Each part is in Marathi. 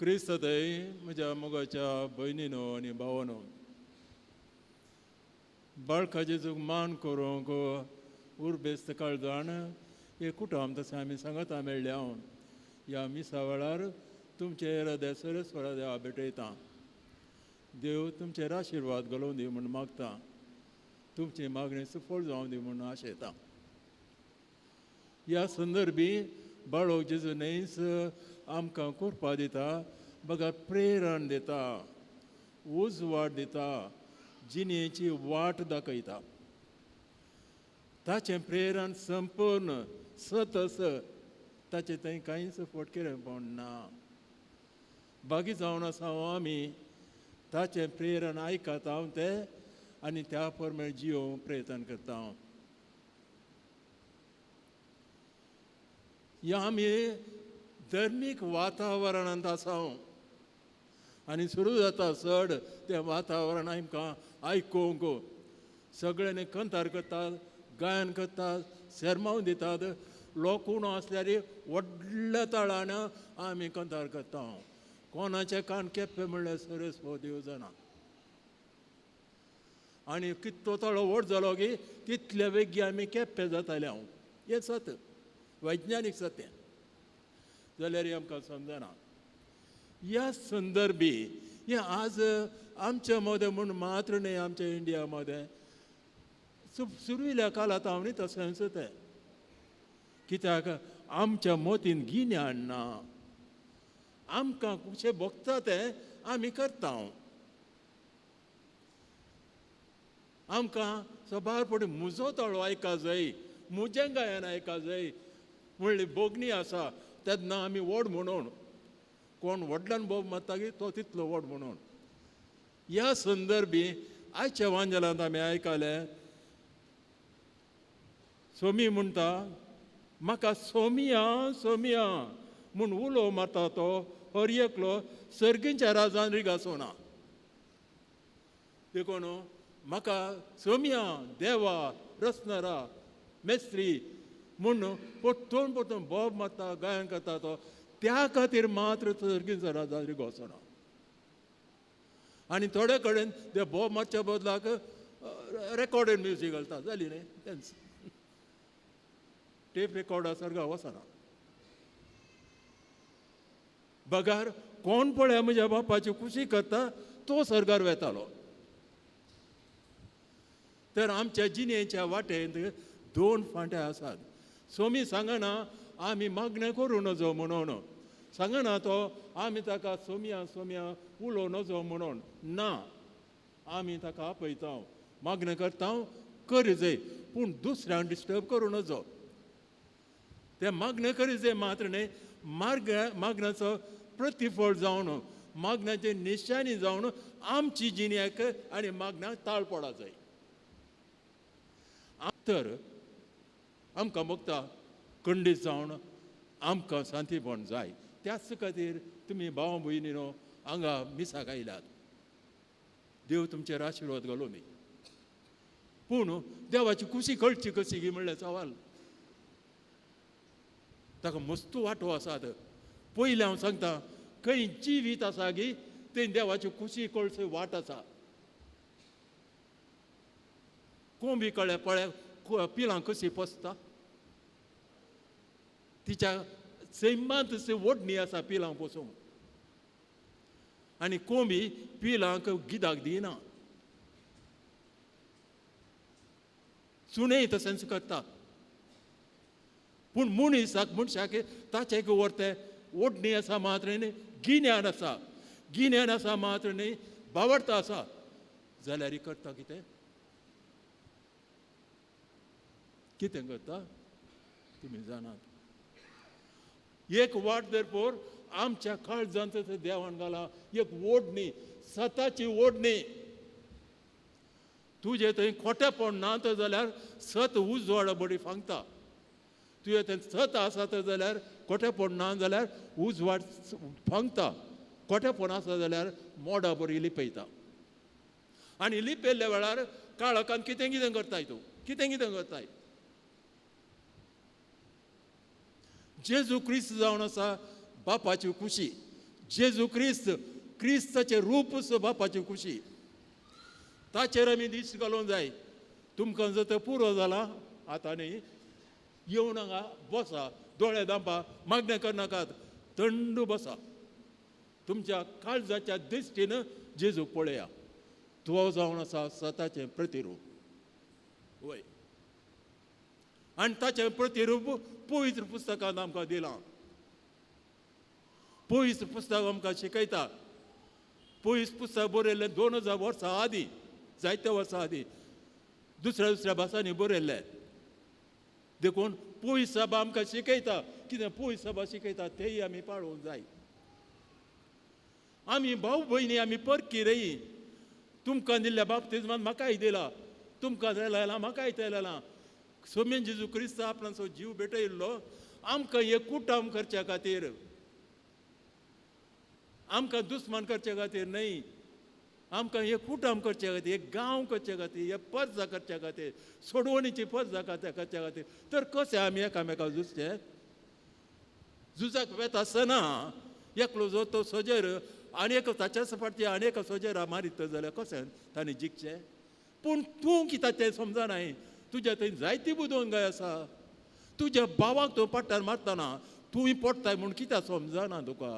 क्रिस्त दय म्हज्या मोगाच्या भयणीनो आनी भावानो, बाळका जेजूक मान करूंक उर्बेस्त काळजाण एक कुटुंब तशें आमी सांगता मेळ्ळ्या ह्या मिसा वेळार तुमचे हृदय सरस्वरा देवा भेटयता. देव तुमचेर आशिर्वाद घालून दी म्हूण मागता. तुमची मागणी सफळ जावं दी म्हूण आशेता. ह्या संदर्भी बाळो जेजू न्हयच आमकां करपा दिता, बगा प्रेरण दिता, उजवाड दिता, जिणेची वाट दाखयता. ताचें प्रेरण संपूर्ण सतस ताचे थंय कांयच फटकेरपण ना. बागी जावन आसा आमी ताचें प्रेरण आयकता हांव तें आनी त्या प्रमाणे जियोवंक प्रयत्न करता. ह्या आमी धर्मीक वातावरणांत आसा आनी सुरू जाता चड तें वातावरण आमकां आयकूंक. सगळ्यांनी कंतार करतात, गायन करतात, सेरमांव दितात. लोक उणो आसल्यार व्हडल्या ताळान आमी कंतार करता. कोणाचे कान केप्पे म्हणल्यार सरस हो देव जाणा. आनी कितलो ताळो व्हड जालो की तितले बेगी आमी केप्पे जाताले. हें सत्य, वैज्ञानीक सत्य. जाल्यार आमकां समजना. ह्या संदर्भी हे आज आमच्या मदें म्हूण मात्र न्ही, आमच्या इंडिया मदें सुरविल्ल्या काळांत हांव न्ही तशेंच तें. कित्याक आमच्या मोतीन गिन्यान ना. आमकां कशें भोगता तें आमी करता. आमकां सबारपणी मुजो ताळो आयका जाय, मुजें गायन आयका जाय. म्हणली बोगणी आसा तेन्ना आमी व्हड म्हणून, कोण व्हडल्यान बोब मारता की तो तितलो व्हड म्हणून. ह्या संदर्भी आयच्या वांजेलांत आमी आयकलें, सोमी म्हणटा म्हाका सोमिया सोमिया म्हूण उलो मारता तो हर एकलो सर्गींच्या राजान रिगासोना. देखून म्हाका सोमिया देवा रसनरा मेस्त्री म्हूण परतून परतून बोब मारता, गायन करता तो, त्या खातीर मात्र सर्गींच्या राजान रिगासोना. आनी थोडे कडेन ते बोब मारच्या बदलाक रेकॉर्डेड म्युजीक घालता. जाली न्ही तेंच. टेप रेकॉर्डा सारका वचना. बगार कोण पळय म्हज्या बापाची खुशी करता तो सर्गार वेतालो. तर आमच्या जिणेच्या वाटेंत दोन फांट्या आसात. सोमी सांगना आमी मागणें करूं नजो म्हणून, सांगना तो आमी ताका सोमिया सोमिया उलो नजो म्हणून. ना, आमी ताका आपयता, मागणें करता, करी जाय, पूण दुसऱ्यांक डिस्टर्ब करूं नजो. ते मागणें करी जाय मात्र न्ही, मागण्याचो प्रतिफळ जावन, मागण्याची निशाणी जावन आमची जिणेक आनी मागण्यांक ताळ पडा जाय. तर आमकां भोगता खंडीत जावन आमकां शांतीपण जाय. त्याच खातीर तुमी भाव भयणीनो हांगा मिसाक आयल्यात. देव तुमचेर आशिर्वाद घालूं दी. पूण देवाची खुशी कळची कशी गी म्हणल्यार सवाल. ताका मस्त वांटो आसात. पयलीं हांव सांगता, खंय जिवीत आसा गी थंय देवाची खुशी कळची वाट आसा. कोंबी कळ्ळें पळय पिलां कशी पसता. तिच्या सैमांत ओडणी आसा पिलां पसूंक. आनी कोंबी पिलांक गिदाक दिना. सुणें तशेंच करता. पूण मनशाक ताचे व्हरते ओडणी आसा मात्र न्ही, गिन्यान आसा. गिन्यान आसा मात्र न्ही, बावडता आसा जाल्यार करता कितें? कितें करता तुमी जाणात. एक वाट जर पोर आमच्या काळजांत देवान घाला, एक ओडणी, सताची ओडणी. तुजे थंय खोटेपण ना तर जाल्यार सत उजवाड बडी फांगता. तुजे थंय सत आसा तर जाल्यार खोटेपण ना जाल्यार उजवाड फांगता. खोटेपण आसा जाल्यार मोडा बरी लिपयता. आनी लिपयल्ल्या वेळार काळखान कितें कितें करताय तूं, कितें कितें करताय. जेजू क्रिस्त जावन आसा बापाची खुशी. जेजू क्रिस्ताचे रूप बापाची खुशी ताचेर आमी दिश्ट घालूंक जाय. तुमकां जर तो पुरो जाला आतां न्ही, येवन हांगा बसा, दोळे धांपा, मागणें करनाकात, थंड बसा. तुमच्या काळजाच्या दिश्टीन जेजूक पळया. तो जावन आसा स्वताचें प्रतिरूप. वय, आनी ताचें प्रतिरूप पवित्र पुस्तकांत आमकां दिलां. पवित्र पुस्तक आमकां शिकयता. पवित्र पुस्तक बरयल्लें 2000 वर्सां आदीं, जायत्या वर्सां आदीं दुसऱ्या भासांनी बरयल्लें. देखून पवित्र सभा आमकां शिकयता. कितें पवित्र सभा शिकयता तेय आमी पाळोवंक जाय. आमी भाऊ भयणी आमी परकी रही. तुमकां दिल्ल्या बाप्तिस्मांत म्हाकाय दिला, तुमकां दिलेला म्हाकाय दिलेला. सोमेन जेजू क्रिस्त आपणाचो जीव भेटयल्लो आमकां एक कुटाम करच्या खातीर, आमकां दुस्मान करच्या खातीर न्हय, आमकां एक कुटाम करच्या खातीर, एक गांव करच्या खातीर, एक पर्जा करच्या खातीर, सोडवणीची पर्जा करच्या खातीर. तर कशें आमी एकामेकाक झुजचें? झुजाक वेता आसतना एकलो जो तो सोजेर आनीक ताच्या सपाटी आनीक सोजेरा मारीत जाल्यार कशें ताणें जिखचें? पूण तूं कित्याक तें समजनाय? तुज्या थंय जायती बुदोवंगाय आसा. तुज्या भावाक तूं पट्टार मारतना तुंय पडटाय म्हूण कित्याक समजना तुका?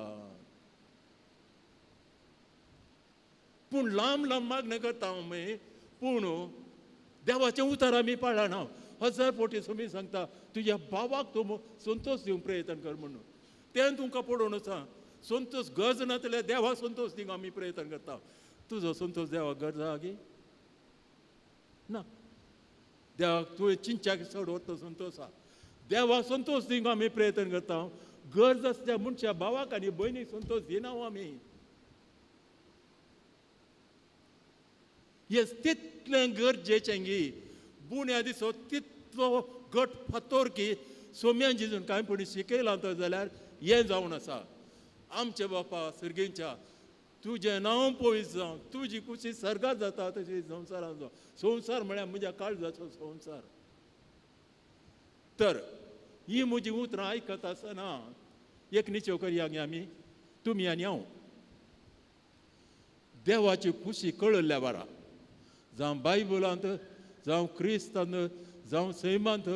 पूण लांब लांब मागणें करता आमी, पूण देवाचें उतर आमी पाळना. 1000 फावटी तुमी सांगता तुज्या भावाक तूं संतोश दिवंक प्रयत्न कर म्हणून. तें तुमकां पडोवन आसा. संतोश गरज ना जाल्यार देवाक संतोश दिवंक आमी प्रयत्न करता. तुजो संतोश देवाक गरज आहा गे? ना. देवाक तुवें चिंचाक चड वता संतोश आहा. देवाक संतोश दिवंक आमी प्रयत्न करता. गरज आसल्या मनशा भावाक आनी भयणीक संतोश दिना आमी. हे तितलें गरजेचें गी. बुन्यादीचो तितलो घट फातोर की सोम्यान जेजून कांयपणी शिकयलां तर जाल्यार हें जावन आसा. आमचे बापा सर्गेच्या, तुजें नांव पवित्र जावं, तुजी खुशी सर्गात जाता तशी संवसारांत जावं. संवसार म्हळ्यार म्हज्या काळजाचो संवसार. तर ही म्हजी उतरां आयकता आसतना एक निश्चय करया गे आमी, तुमी आनी हांव. देवाची खुशी कळयल्ल्या बारा जावं बायबलांत, जावं क्रिस्तांत, जावं सैमांत,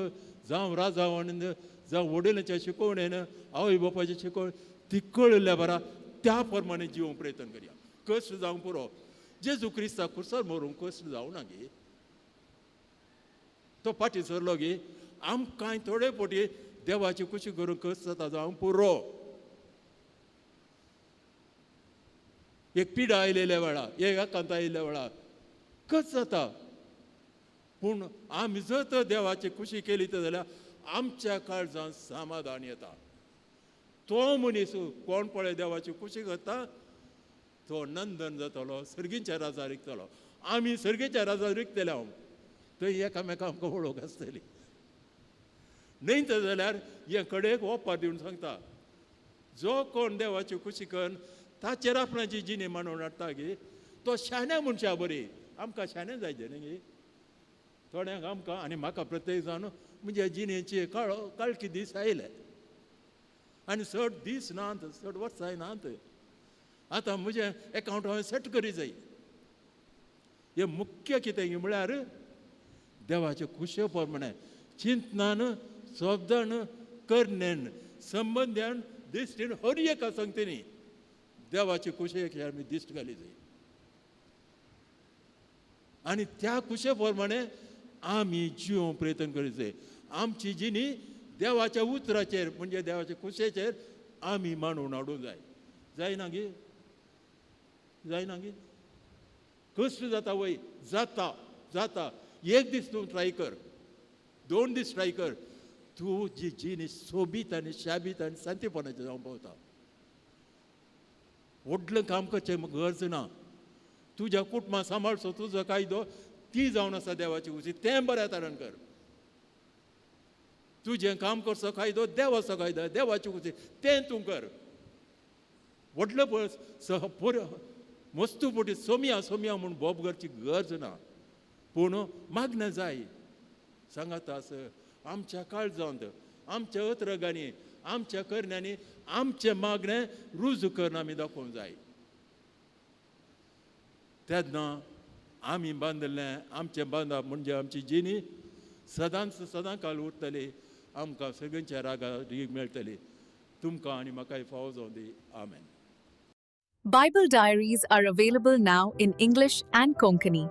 जावं राजावणींत, जावं वडिलांच्या शिकवणेन, आवय बापाच्या शिकवण, ती कळयल्ल्या बारा त्या प्रमाणे जिवंक प्रयत्न करया. कश्ट जावंक पुरो. जेजू क्रिस्ताक खुर्सार मरूंक कश्ट जावना गे. तो फाटी सरलो गे. आमकांय थोडे फावटी देवाची खुशी करूंक कश्ट जाता जावंक पुरो. एक पिडा आयलेल्या वेळार, एक आकांत आयिल्ल्या वेळार कश्ट जाता. पूण आमी जर तर देवाची खुशी केली तर जाल्यार आमच्या काळजांत समाधान येता. तो मनीस कोण पळय देवाची खुशी करता तो नंदन जातलो, सर्गीच्या राजार रिकतलो. आमी सर्गेच्या राजार रिकतले हांव थंय एकामेकांक आमकां वळख आसतली. न्हय तर जाल्यार हे कडेक ओपार दिवन सांगता, जो कोण देवाची खुशी कर ताचेर आपणाची जिणी मांडून हाडटा गे तो शाण्या मनशा बरी. आमकां शाणें जायचें न्ही गे. थोड्यांक आमकां आनी म्हाका प्रत्येक जावन म्हणजे जिणेचे काळकी दीस आयले आनी 60 दीस नात, 60 वर्सां नात. आतां म्हजें एकावंट हांवें सेट करी जाय. हें मुख्य कितें म्हळ्यार देवाचे खुशे प्रमाणे चिंतनान, शब्दान, करण्यान, संबंद्यान, दिश्टीन हर एका संगतीनी देवाची खुशेक आमी दिश्ट घाली जाय. आनी त्या खुशे प्रमाणे आमी जिवंक प्रयत्न करीत जाय. आमची जिणी देवाच्या उतराचेर म्हणजे देवाच्या खुशेचेर आमी मांडून हाडूंक जाय. जायना गे? जायना गे? कश्ट जाता वय जाता जाता. एक दीस तूं ट्राय कर, 2 दीस ट्राय कर, तूं जी जिणी सोबीत आनी शाबीत आनी शांतीपणाचें जावंक पावता. व्हडलें काम करचें गरज ना. तुज्या कुटुंबां सांबाळचो तुजो कायदो ती जावन आसा देवाची खुशी, तें बऱ्या तरेन कर. तुजें काम करचो कायदो देवाचो कायदो, देवाची खुशी तें तूं कर. व्हडले पळय मस्तू पोटी सोम्या सोम्या म्हूण बोब करची गरज ना. पूण मागणें जाय. सांगात आस आमच्या काळजांत, आमच्या अत्रगांनी, आमच्या करण्यांनी आमचे मागणें रुजू करून आमी दाखोवंक जाय. तेन्ना आमी बांदलें आमचें बांदप म्हणजे आमची जिणी सदां काल उरतली, आमकां सगळ्यांच्या रागा रीग मेळटली. तुमकां आनी म्हाकाय फावो जावं दी. आमेन. Bible diaries are available now in English and Konkani.